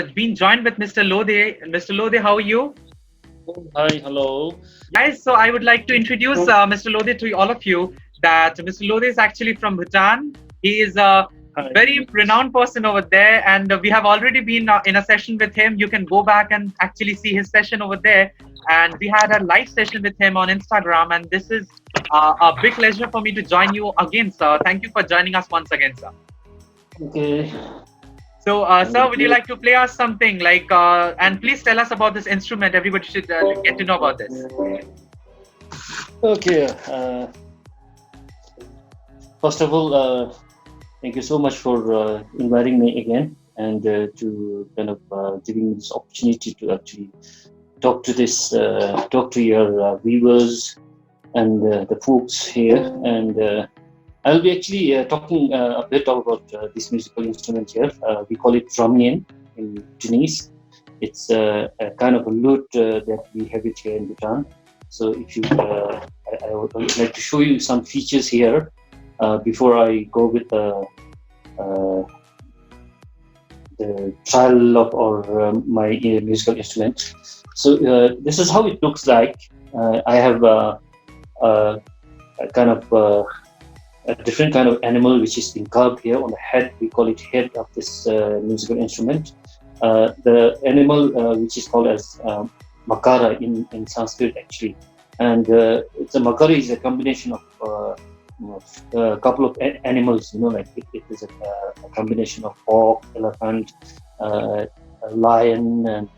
been joined with Mr. Loday. Mr. Loday, how are you? Hi, hello. Guys, so I would like to introduce Mr. Loday to all of you that Mr. Loday is actually from Bhutan. He is a Hi. very renowned person over there, and we have already been in a session with him. You can go back and actually see his session over there. And we had a live session with him on Instagram, and this is a big pleasure for me to join you again, sir. Thank you for joining us once again, sir. Okay. So, sir, would you like to play us something like, and please tell us about this instrument. Everybody should get to know about this. Okay. First of all, thank you so much for inviting me again and to kind of giving me this opportunity to actually talk to your viewers and the folks here. And I'll be actually talking a bit about this musical instrument here. We call it drumian in Tunisia. It's a kind of a lute that we have it here in Bhutan. So if you, I would like to show you some features here before I go with the trial of or my musical instrument. So this is how it looks like. I have a kind of a different kind of animal which is being carved here on the head. We call it head of this musical instrument. The animal which is called as makara in Sanskrit actually, and it's a makara is a combination of a couple of animals. Like it is a combination of hawk, elephant, a lion, and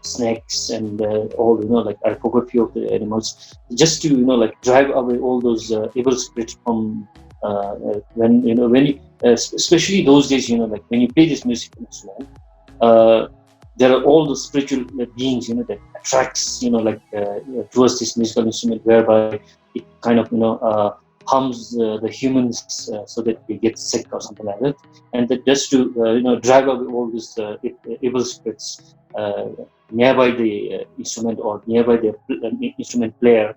snakes, and all like I forgot few of the animals, just to like drive away all those evil spirits from when especially those days, like when you play this music instrument, there are all the spiritual beings that attracts towards this musical instrument, whereby it kind of harms the humans so that they get sick or something like that, and that just to drive away all these evil spirits nearby the instrument or nearby the instrument player.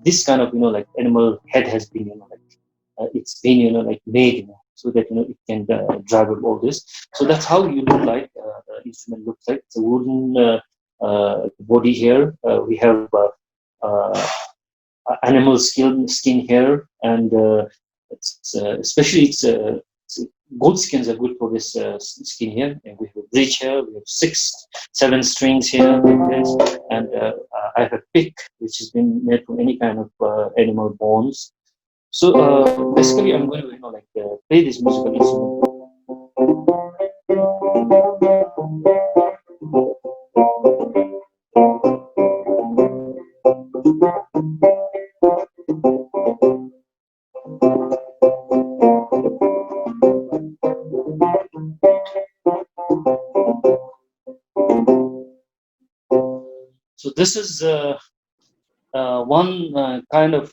This kind of like animal head has been it's been like made so that it can drive up all this. So that's how you look like the instrument looks like. It's a wooden body here. We have animal skin here, and it's especially it's goat skins are good for this skin here. And we have a bridge here. We have 7 strings here, and I have a pick which has been made from any kind of animal bones. So basically, I'm going to play this musical instrument. So this is one kind of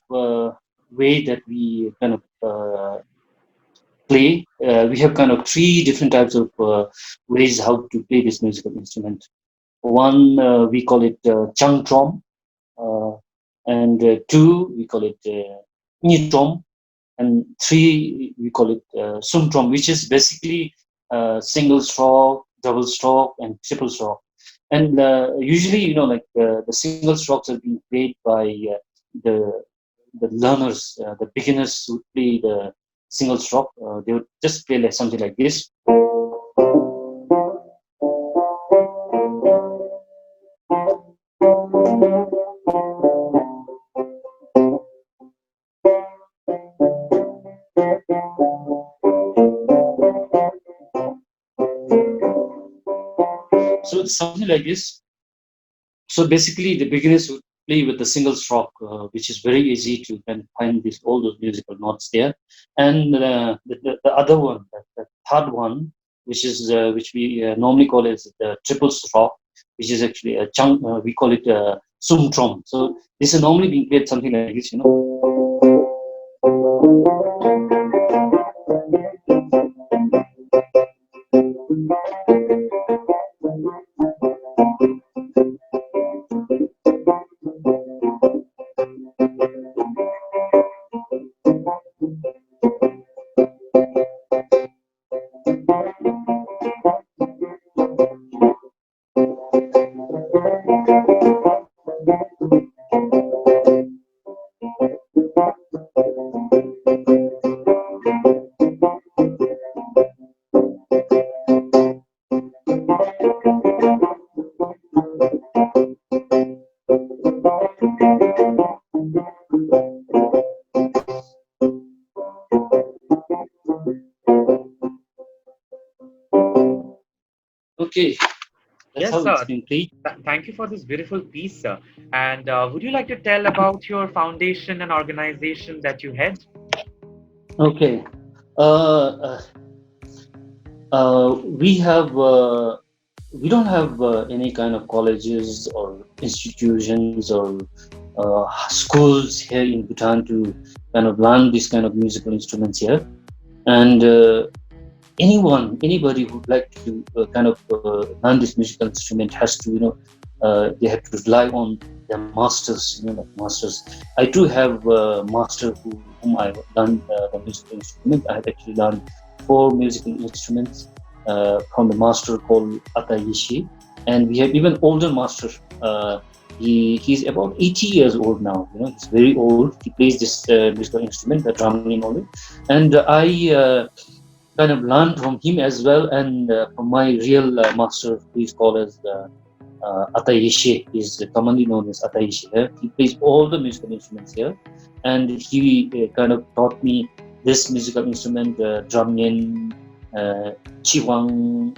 way that we kind of play. We have kind of 3 different types of ways how to play this musical instrument. One we call it chang trom, and 2 we call it ni trom, and 3 we call it sum trom, which is basically single stroke, double stroke, and triple stroke. And usually, the single strokes are being played by the learners, the beginners who play the single stroke. They would just play like something like this. So it's something like this. So basically, the beginners would play with the single stroke, which is very easy to then find all those musical notes there. And the other one, the third one, which we normally call as the triple stroke, which is actually a chunk. We call it sum trom. So this is normally being played something like this, okay. That's Yes, how it's sir. been played. Thank you for this beautiful piece, sir. And would you like to tell about your foundation and organization that you head? Okay. Uh, we have we don't have any kind of colleges or institutions or schools here in Bhutan to kind of learn this kind of musical instruments here. And anybody who'd like to kind of learn this musical instrument has to, they have to rely on their masters, like masters. I do have a master whom I learned the musical instrument. I have actually learned 4 musical instruments from a master called Ataishi, and we have even older master. He's about 80 years old now. He's very old. He plays this musical instrument, the drumming only, and I kind of learned from him as well, and from my real master, who is called as Ataishi. He's commonly known as Ataishi. He plays all the musical instruments here, and he kind of taught me this musical instrument, drumming, Tshewang,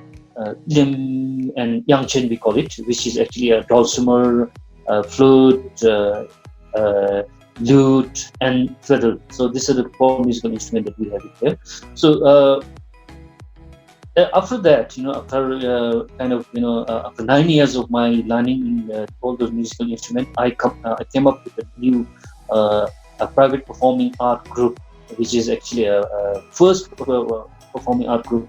lim, and yangchen we call it, which is actually a dulcimer, flute, lute, and fiddle. So these are the 4 musical instruments that we have here. So after that, after 9 years of my learning in all those musical instruments, I came up with a new a private performing art group, which is actually a first performing art group,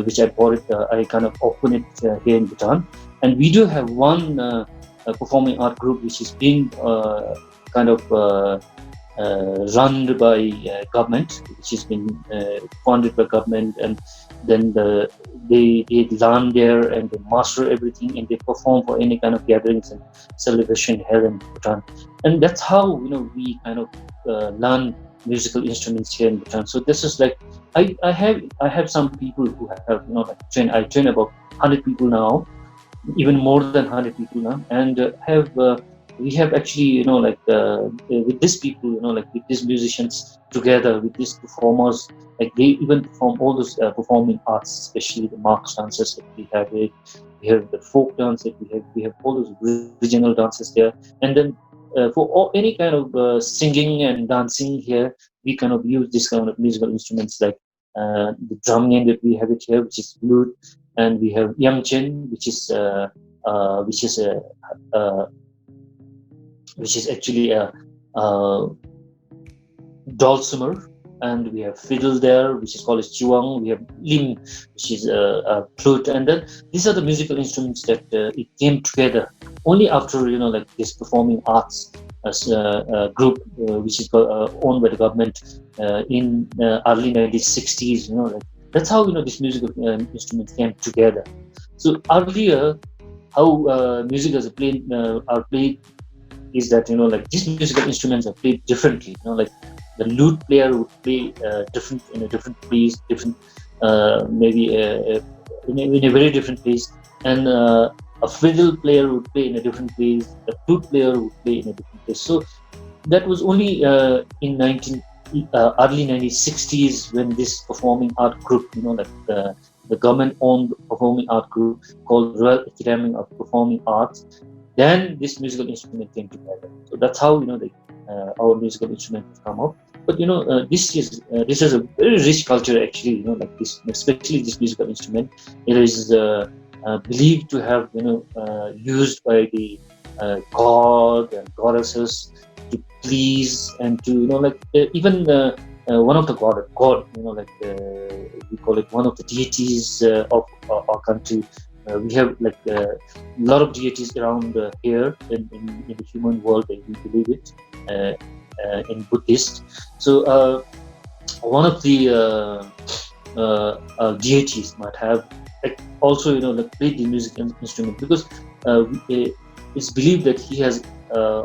which I bought it. I kind of opened it here in Bhutan, and we do have one performing art group which is being kind of run by government, which has been funded by government, and then they learn there and they master everything and they perform for any kind of gatherings and celebration here in Bhutan. And that's how we kind of learn musical instruments here in Bhutan. So this is like I have some people who have I train about 100 people now, even more than 100 people now, and we have actually with these people, with these musicians together, with these performers, like they even perform all those performing arts, especially the march dances that we have it. We have the folk dance that we have all those regional dances there, and then for any kind of singing and dancing here, we kind of use this kind of musical instruments like the drumming that we have it here, which is flute, and we have yangchen, which is actually a dulcimer, and we have fiddle there, which is called as Tshewang. We have lim, which is a flute, and then these are the musical instruments that it came together only after this performing arts as a group, which is owned by the government in early 1960s. That's how these musical instruments came together. So earlier, how music as a played are played is that these musical instruments are played differently. The lute player would play different in a different place, different maybe in a very different place, and a fiddle player would play in a different place. A flute player would play in a different place. So that was only in early 1960s when this performing art group, the government-owned performing art group called Royal Academy of Performing Arts, then this musical instrument came together. So that's how our musical instrument has come up. But this is a very rich culture actually. This, especially this musical instrument, it is believed to have used by the god and goddesses to please and to even one of the god we call it one of the deities of our country. We have a lot of deities around here in the human world, and we believe it in Buddhist. So one of the deities might have also played the music instrument, because it's believed that he has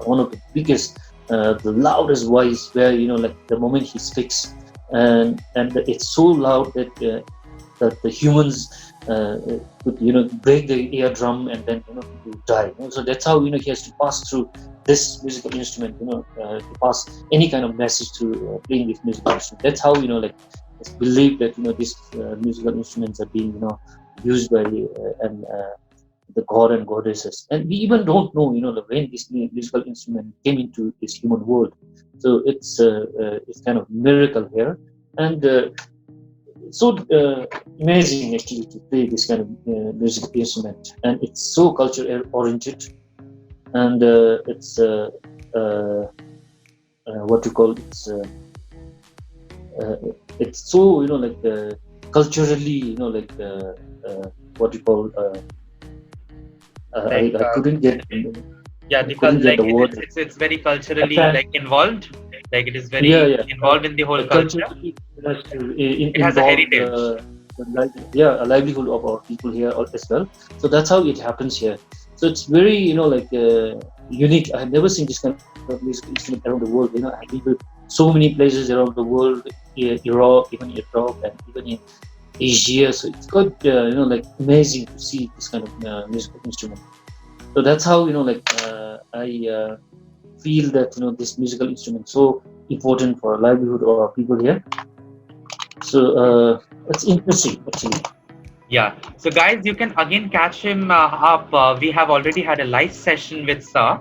one of the biggest, the loudest voice, where the moment he speaks, and it's so loud that the humans could break the eardrum and then people die. So that's how he has to pass through this musical instrument, to pass any kind of message through playing this musical instrument. That's how it's believed that these musical instruments are being used by and the god and goddesses, and we even don't know, when this musical instrument came into this human world. So it's kind of miracle here, and so amazing actually to play this kind of music instrument, and it's so culture oriented, and what you call it's so culturally what you call Like, I couldn't get yeah, I couldn't get like the word. it's very culturally Attract- like involved. Like it is very yeah, involved in the whole culture. culturally it has to It has a involve heritage. a livelihood of our people here as well. So that's how it happens here. So it's very unique. I have never seen this kind of musical instrument around the world. I've been to so many places around the world, Europe, even Europe, and even in Asia. So it's quite amazing to see this kind of musical instrument. So that's how I feel that this musical instrument so important for livelihood of our people here. So it's interesting actually. Yeah. So guys, you can again catch him up. We have already had a live session with Sir.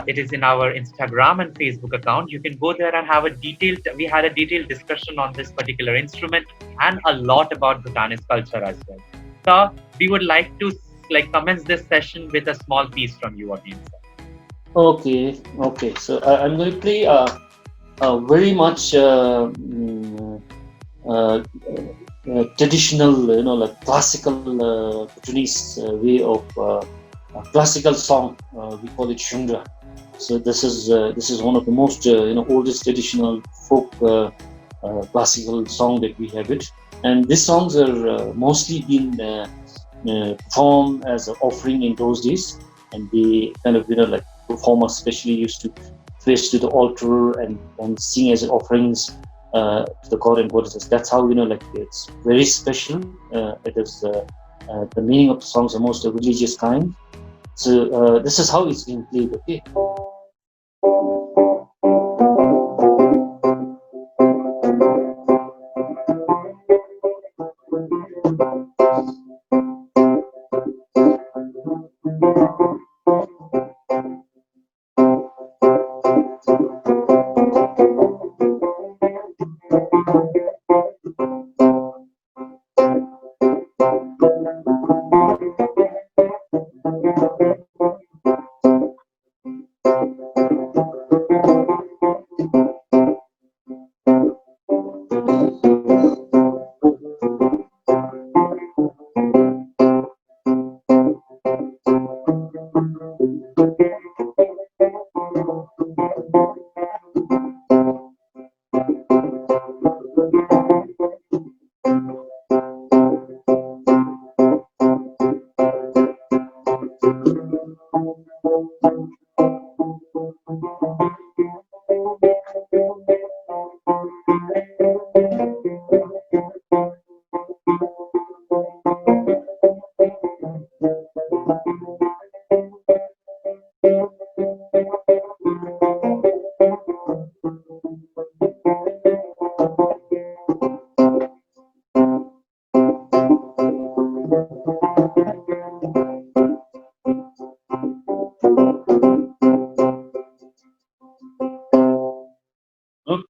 It is in our Instagram and Facebook account. You can go there and have we had a detailed discussion on this particular instrument and a lot about Bhutanese culture as well. Sir, we would like to commence this session with a small piece from you again, sir. Okay. So I'm going to play very much traditional, classical Bhutanese way of classical song. We call it Shungra. So this is one of the most oldest traditional folk classical song that we have it, and these songs are mostly been performed as an offering in those days, and they kind of performers especially used to face to the altar and sing as offerings to the god and goddesses. That's how it's very special. It is the meaning of the songs are most religious kind. So this is how it's being played. Okay.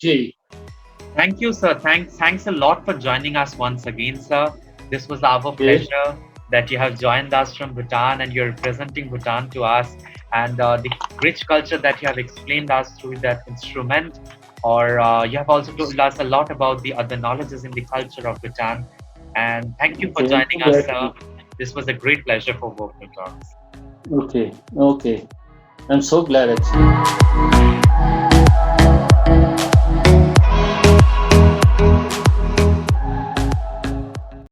Okay. Thank you, sir. Thanks a lot for joining us once again, sir. This was our pleasure that you have joined us from Bhutan and you're representing Bhutan to us, and the rich culture that you have explained us through that instrument, or you have also told us a lot about the other knowledges in the culture of Bhutan. And thank you for joining us, sir. This was a great pleasure for WOPNO Talks. Okay. I'm so glad actually.